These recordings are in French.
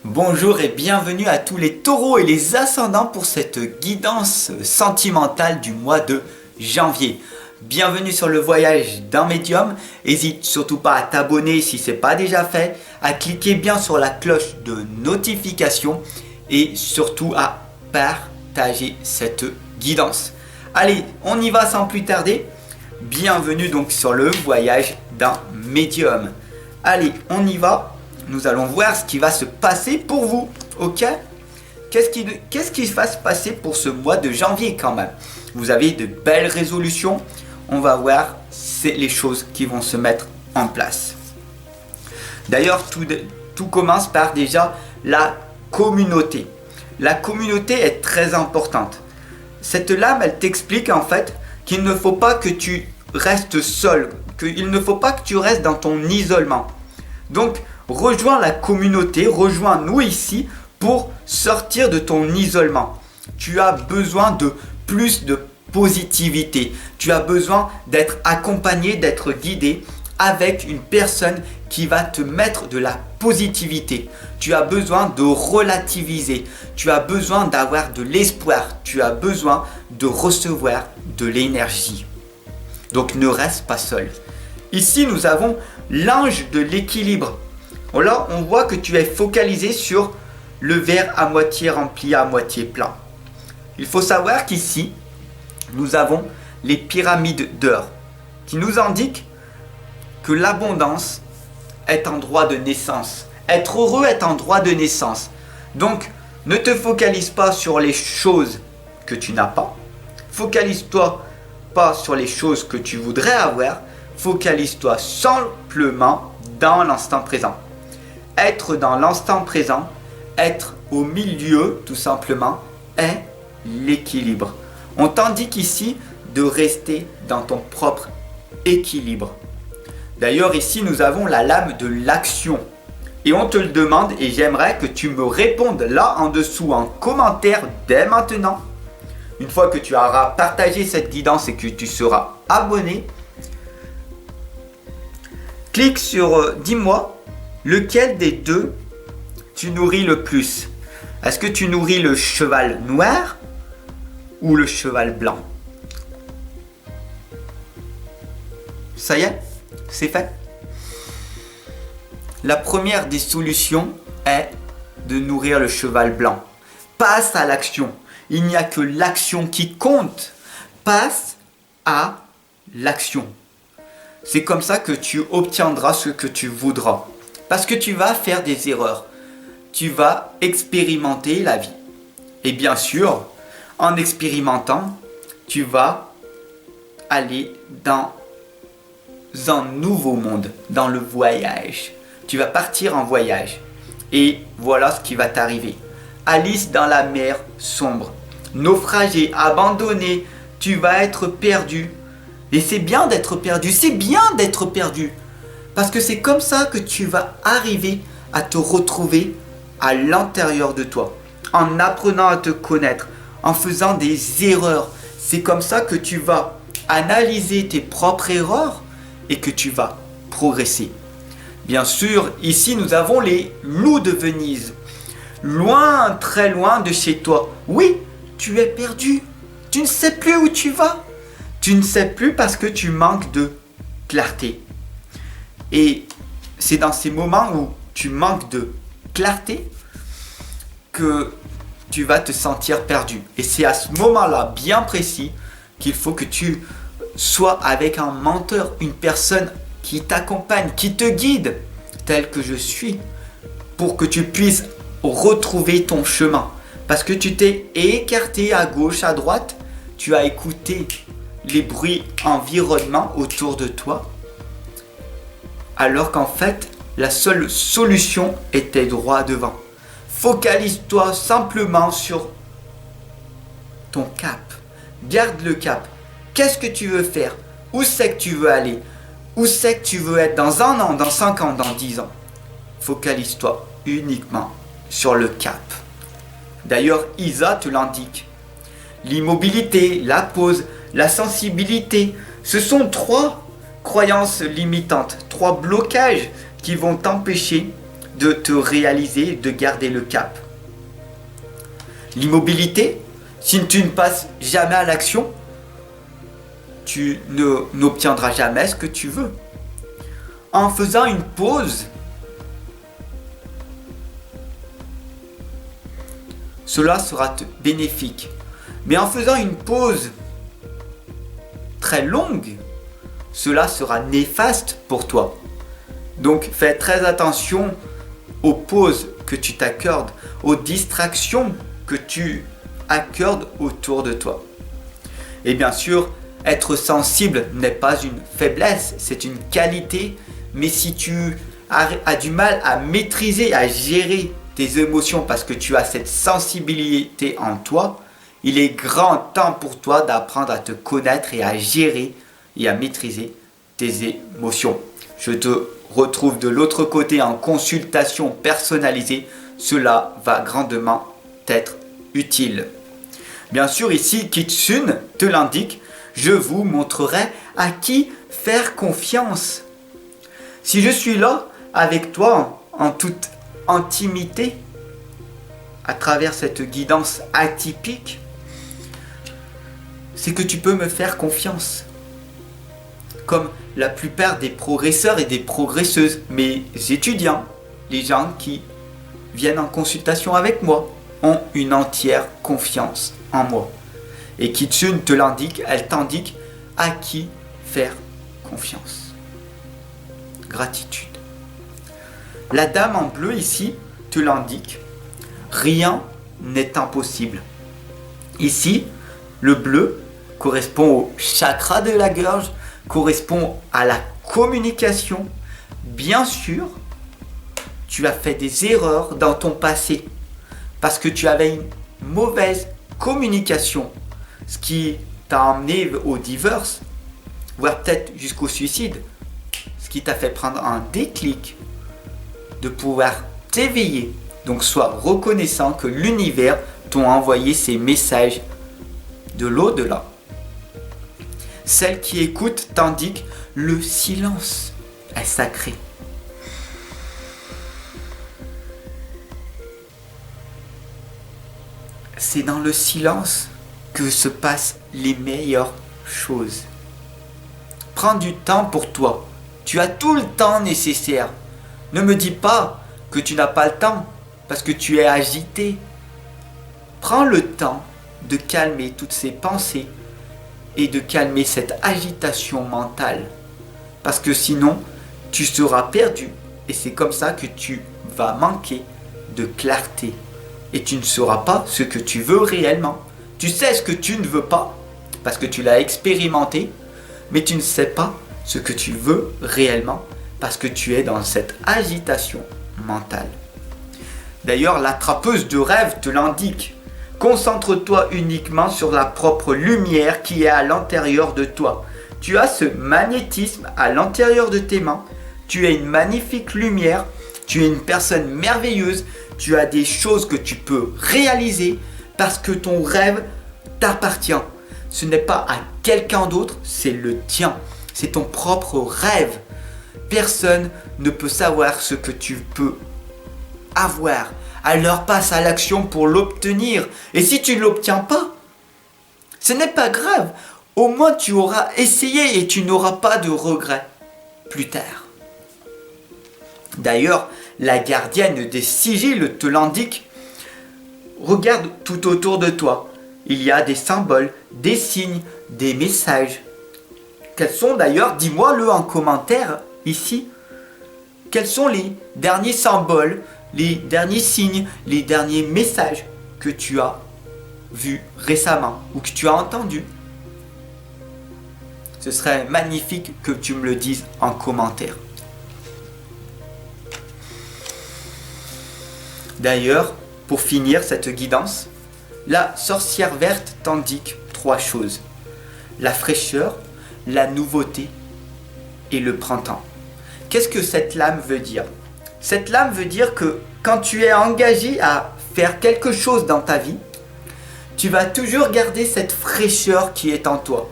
Bonjour et bienvenue à tous les taureaux et les ascendants pour cette guidance sentimentale du mois de janvier. Bienvenue sur le voyage d'un médium. N'hésite surtout pas à t'abonner si ce n'est pas déjà fait, à cliquer bien sur la cloche de notification et surtout à partager cette guidance. Allez, on y va sans plus tarder. Bienvenue donc sur le voyage d'un médium. Allez, on y va. Nous allons voir ce qui va se passer pour vous, ok? Qu'est-ce qui va se passer pour ce mois de janvier quand même? Vous avez de belles résolutions, on va voir les choses qui vont se mettre en place. D'ailleurs, tout commence par déjà la communauté. La communauté est très importante. Cette lame, elle t'explique en fait qu'il ne faut pas que tu restes seul, qu'il ne faut pas que tu restes dans ton isolement. Donc, rejoins la communauté, rejoins-nous ici pour sortir de ton isolement. Tu as besoin de plus de positivité. Tu as besoin d'être accompagné, d'être guidé avec une personne qui va te mettre de la positivité. Tu as besoin de relativiser. Tu as besoin d'avoir de l'espoir. Tu as besoin de recevoir de l'énergie. Donc ne reste pas seul. Ici, nous avons l'ange de l'équilibre. Là, on voit que tu es focalisé sur le verre à moitié rempli, à moitié plein. Il faut savoir qu'ici, nous avons les pyramides d'or qui nous indiquent que l'abondance est en droit de naissance. Être heureux est en droit de naissance. Donc, ne te focalise pas sur les choses que tu n'as pas. Focalise-toi pas sur les choses que tu voudrais avoir. Focalise-toi simplement dans l'instant présent. Être dans l'instant présent, être au milieu tout simplement, est l'équilibre. On t'indique ici de rester dans ton propre équilibre. D'ailleurs ici nous avons la lame de l'action. Et on te le demande et j'aimerais que tu me répondes là en dessous en commentaire dès maintenant. Une fois que tu auras partagé cette guidance et que tu seras abonné, clique sur dis-moi. Lequel des deux tu nourris le plus? Est-ce que tu nourris le cheval noir ou le cheval blanc? Ça y est, c'est fait. La première des solutions est de nourrir le cheval blanc. Passe à l'action. Il n'y a que l'action qui compte. Passe à l'action. C'est comme ça que tu obtiendras ce que tu voudras. Parce que tu vas faire des erreurs. Tu vas expérimenter la vie. Et bien sûr, en expérimentant, tu vas aller dans un nouveau monde, dans le voyage. Tu vas partir en voyage. Et voilà ce qui va t'arriver. Alice dans la mer sombre. Naufragé, abandonné, tu vas être perdu. Et c'est bien d'être perdu, c'est bien d'être perdu. Parce que c'est comme ça que tu vas arriver à te retrouver à l'intérieur de toi. En apprenant à te connaître, en faisant des erreurs. C'est comme ça que tu vas analyser tes propres erreurs et que tu vas progresser. Bien sûr, ici nous avons les loups de Venise. Loin, très loin de chez toi. Oui, tu es perdu. Tu ne sais plus où tu vas. Tu ne sais plus parce que tu manques de clarté. Et c'est dans ces moments où tu manques de clarté que tu vas te sentir perdu. Et c'est à ce moment-là bien précis qu'il faut que tu sois avec un mentor, une personne qui t'accompagne, qui te guide, tel que je suis, pour que tu puisses retrouver ton chemin. Parce que tu t'es écarté à gauche, à droite, tu as écouté les bruits environnement autour de toi, alors qu'en fait, la seule solution était droit devant. Focalise-toi simplement sur ton cap. Garde le cap. Qu'est-ce que tu veux faire? Où c'est que tu veux aller? Où c'est que tu veux être dans 1 an, dans 5 ans, dans 10 ans? Focalise-toi uniquement sur le cap. D'ailleurs, Isa te l'indique. L'immobilité, la pause, la sensibilité, ce sont 3 croyances limitantes, 3 blocages qui vont t'empêcher de te réaliser, de garder le cap. L'immobilité, si tu ne passes jamais à l'action, tu n'obtiendras jamais ce que tu veux. En faisant une pause, cela sera bénéfique. Mais en faisant une pause très longue, cela sera néfaste pour toi. Donc fais très attention aux pauses que tu t'accordes, aux distractions que tu accordes autour de toi. Et bien sûr, être sensible n'est pas une faiblesse, c'est une qualité. Mais si tu as du mal à maîtriser, à gérer tes émotions parce que tu as cette sensibilité en toi, il est grand temps pour toi d'apprendre à te connaître et à gérer et à maîtriser tes émotions. Je te retrouve de l'autre côté en consultation personnalisée. Cela va grandement t'être utile. Bien sûr, ici, Kitsune te l'indique, je vous montrerai à qui faire confiance. Si je suis là avec toi en toute intimité, à travers cette guidance atypique, c'est que tu peux me faire confiance. Comme la plupart des progresseurs et des progresseuses, mes étudiants, les gens qui viennent en consultation avec moi, ont une entière confiance en moi. Et Kitsune te l'indique, elle t'indique à qui faire confiance. Gratitude. La dame en bleu ici te l'indique, rien n'est impossible. Ici, le bleu correspond au chakra de la gorge, correspond à la communication. Bien sûr, tu as fait des erreurs dans ton passé parce que tu avais une mauvaise communication, ce qui t'a amené au divorce, voire peut-être jusqu'au suicide, ce qui t'a fait prendre un déclic de pouvoir t'éveiller. Donc sois reconnaissant que l'univers t'a envoyé ces messages de l'au-delà. Celle qui écoute t'indique le silence est sacré. C'est dans le silence que se passent les meilleures choses. Prends du temps pour toi. Tu as tout le temps nécessaire. Ne me dis pas que tu n'as pas le temps parce que tu es agité. Prends le temps de calmer toutes ces pensées et de calmer cette agitation mentale. Parce que sinon, tu seras perdu et c'est comme ça que tu vas manquer de clarté. Et tu ne sauras pas ce que tu veux réellement. Tu sais ce que tu ne veux pas parce que tu l'as expérimenté, mais tu ne sais pas ce que tu veux réellement parce que tu es dans cette agitation mentale. D'ailleurs, la trappeuse de rêve te l'indique. Concentre-toi uniquement sur la propre lumière qui est à l'intérieur de toi. Tu as ce magnétisme à l'intérieur de tes mains. Tu es une magnifique lumière. Tu es une personne merveilleuse. Tu as des choses que tu peux réaliser parce que ton rêve t'appartient. Ce n'est pas à quelqu'un d'autre, c'est le tien. C'est ton propre rêve. Personne ne peut savoir ce que tu peux avoir. Alors passe à l'action pour l'obtenir. Et si tu ne l'obtiens pas, ce n'est pas grave. Au moins tu auras essayé et tu n'auras pas de regrets plus tard. D'ailleurs, la gardienne des sigils te l'indique. Regarde tout autour de toi. Il y a des symboles, des signes, des messages. Quels sont d'ailleurs, dis-moi-le en commentaire ici. Quels sont les derniers symboles, les derniers signes, les derniers messages que tu as vus récemment ou que tu as entendus? Ce serait magnifique que tu me le dises en commentaire. D'ailleurs, pour finir cette guidance, la sorcière verte t'indique 3 choses. La fraîcheur, la nouveauté et le printemps. Qu'est-ce que cette lame veut dire? Cette lame veut dire que quand tu es engagé à faire quelque chose dans ta vie, tu vas toujours garder cette fraîcheur qui est en toi,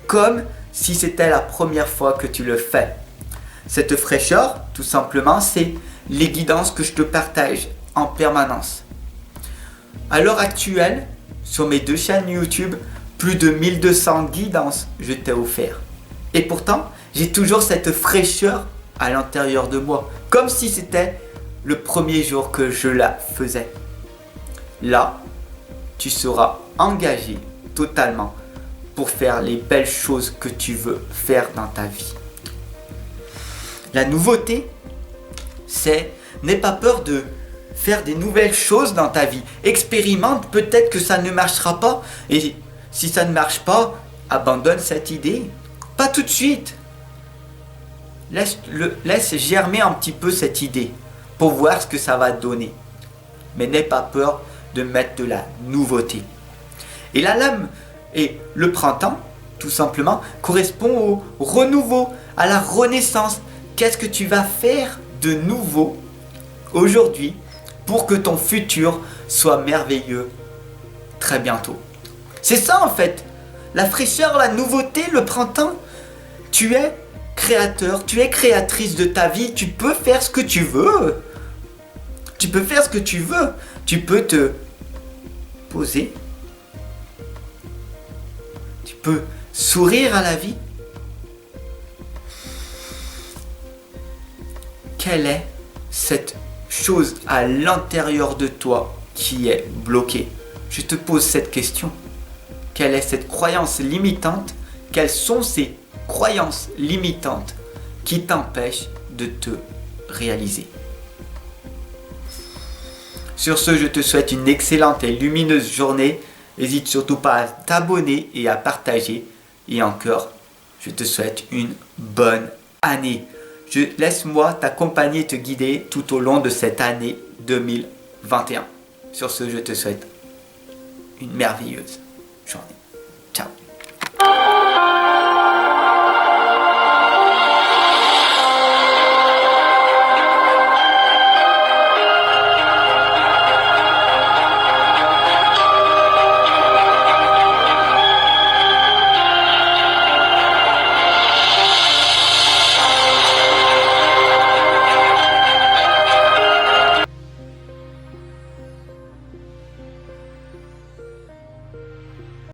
comme si c'était la première fois que tu le fais. Cette fraîcheur, tout simplement, c'est les guidances que je te partage en permanence. À l'heure actuelle, sur mes 2 chaînes YouTube, plus de 1200 guidances je t'ai offert. Et pourtant, j'ai toujours cette fraîcheur à l'intérieur de moi, comme si c'était le premier jour que je la faisais. Là, tu seras engagé totalement pour faire les belles choses que tu veux faire dans ta vie. La nouveauté, c'est n'aie pas peur de faire des nouvelles choses dans ta vie. Expérimente, peut-être que ça ne marchera pas. Et si ça ne marche pas, abandonne cette idée. Pas tout de suite. Laisse germer un petit peu cette idée pour voir ce que ça va donner. Mais n'aie pas peur de mettre de la nouveauté. Et la lame et le printemps, tout simplement, correspond au renouveau, à la renaissance. Qu'est-ce que tu vas faire de nouveau aujourd'hui pour que ton futur soit merveilleux très bientôt? C'est ça en fait, la fraîcheur, la nouveauté, le printemps. Tu es créateur, tu es créatrice de ta vie, tu peux faire ce que tu veux. Tu peux faire ce que tu veux. Tu peux te poser. Tu peux sourire à la vie. Quelle est cette chose à l'intérieur de toi qui est bloquée? Je te pose cette question. Quelle est cette croyance limitante? Quelles sont ces croyances limitantes qui t'empêchent de te réaliser? Sur ce, je te souhaite une excellente et lumineuse journée. N'hésite surtout pas à t'abonner et à partager. Et encore, je te souhaite une bonne année. Laisse-moi t'accompagner et te guider tout au long de cette année 2021. Sur ce, je te souhaite une merveilleuse journée. Ciao.